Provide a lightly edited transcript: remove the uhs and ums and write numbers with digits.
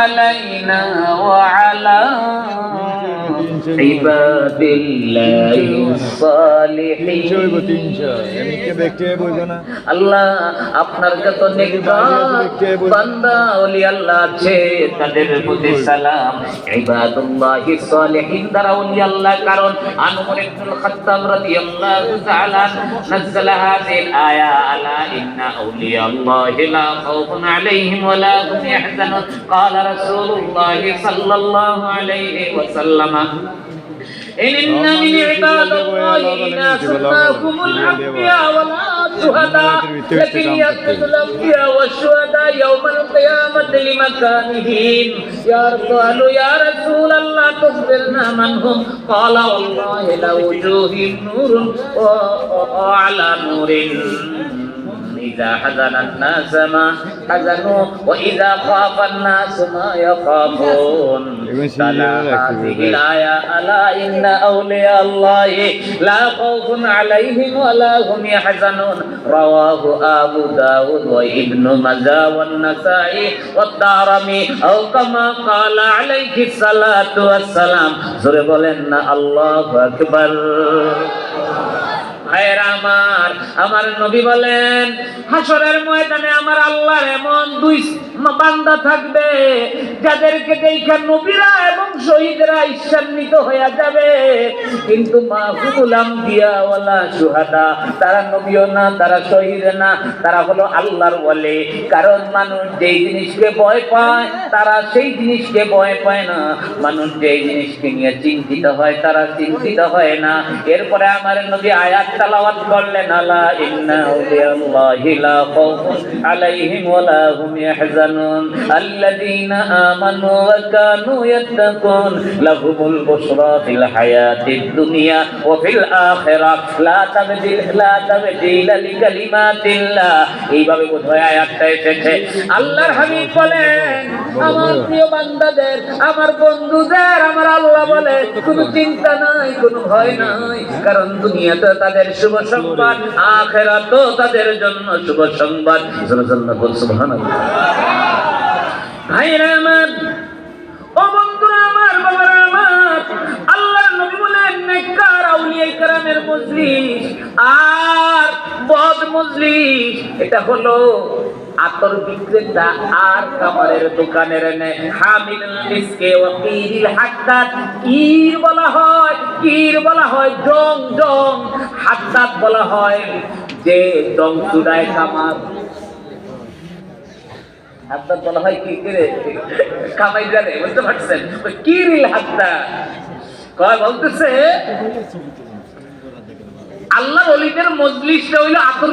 علينا وعلى عباد الله الصالحين আল্লাহ আপনার যত নেককার বান্দা ওলি আল্লাহ আছে তাদের প্রতি সালাম ইবাদুল্লাহিস সালিহিন দ্বারা ওলি আল্লাহ কারণ উমর ইবনুল খাত্তাব রাদিয়াল্লাহু তাআলা নাযালা হাযিহিল আয়া আলা ইন্না আউলিয়াল্লাহি লা খাউফুন আলাইহিম ওয়া লা হুম ইয়াহজানুন ক্বালা রাসূলুল্লাহ সাল্লাল্লাহু আলাইহি ওয়াসাল্লাম إن من عباد الله إناس هم الأنبياء والشهداء لكن يسجد الأنبياء والشهداء يوم القيامة لمكانهم قالوا يا رسول الله تخبرنا من هم قال والله لوجوههم نور وعلى نور إذا حزن الناس ما حزنوا وإذا خاف الناس ما يخافون تلا هذه الآية ألا إن أولياء الله لا خوف عليهم ولا هم يحزنون رواه أبو داود وابن ماجه والنسائي والدارمي أو كما قال عليه الصلاة والسلام سورة بولنا الله أكبر ভাইরা আমার নবী বলেন হাসরের ময়দানে আমার আল্লাহর এমন দুই বান্দা থাকবে যাদেরকে দেখে নবীরা এবং শহীদরা ঈর্ষান্বিত হয়ে যাবে কিন্তু মাহফুল আম্বিয়া ওয়ালা শুহাদা তারা নবীও না তারা শহীদ না তারা হলো আল্লাহর ওলি কারণ মানুষ যেই জিনিসকে ভয় পায় তারা সেই জিনিসকে ভয় পায় না মানুষ যেই জিনিসকে নিয়ে চিন্তিত হয় তারা চিন্তিত হয় না এরপরে আমার নবী আয়াত তেলাওয়াত করলেন আলা ইন্না আউলিয়াল্লাহি লা খাউফুন আলাইহিম ওয়া লা হুম ইয়াহজানুন আল্লাযীনা আমানু ওয়া কানু ইয়াত্তাকুন লাহুমুল বুশরা ফিল হায়াতিদ দুনিয়া ওয়া ফিল আখিরাহ লা তাবদীলা লিকালিমাতিল্লাহ এইভাবে বোধহয় আয়াতটা এসেছে আল্লাহর হাবিব বলেন আমার প্রিয় বান্দাদের আমার বন্ধুদের আমার আল্লাহ বলে কোনো চিন্তা নাই কোনো ভয় নাই কারণ দুনিয়াতে তাদের শুভ সংবাদ আখিরাতে তাদের জন্য শুভ সংবাদ সুবহানাল্লাহ ভাইরা আমার ও বন্ধুরা আমার বাবারা আমার আল্লাহর নবী বলেন নেককার আউলিয়া কেরামের মজলিস আর বদ মজলিস এটা হলো আতর বিক্রেতা আর কামারের দোকানের নে হামিলুল মিসকে ওয়া কিরিল হাদ্দাদ কির বলা হয় জং হাদ্দাদ বলা হয় যে জং চুড়ায় কামার হাদ্দাদ বলা হয় কি করে কামাই জানে বুঝতে পারছেন কিরিল হাদ্দাদ কয় বলতেছে আল্লাহর ওলিদের মজলিসটা হইলো আতর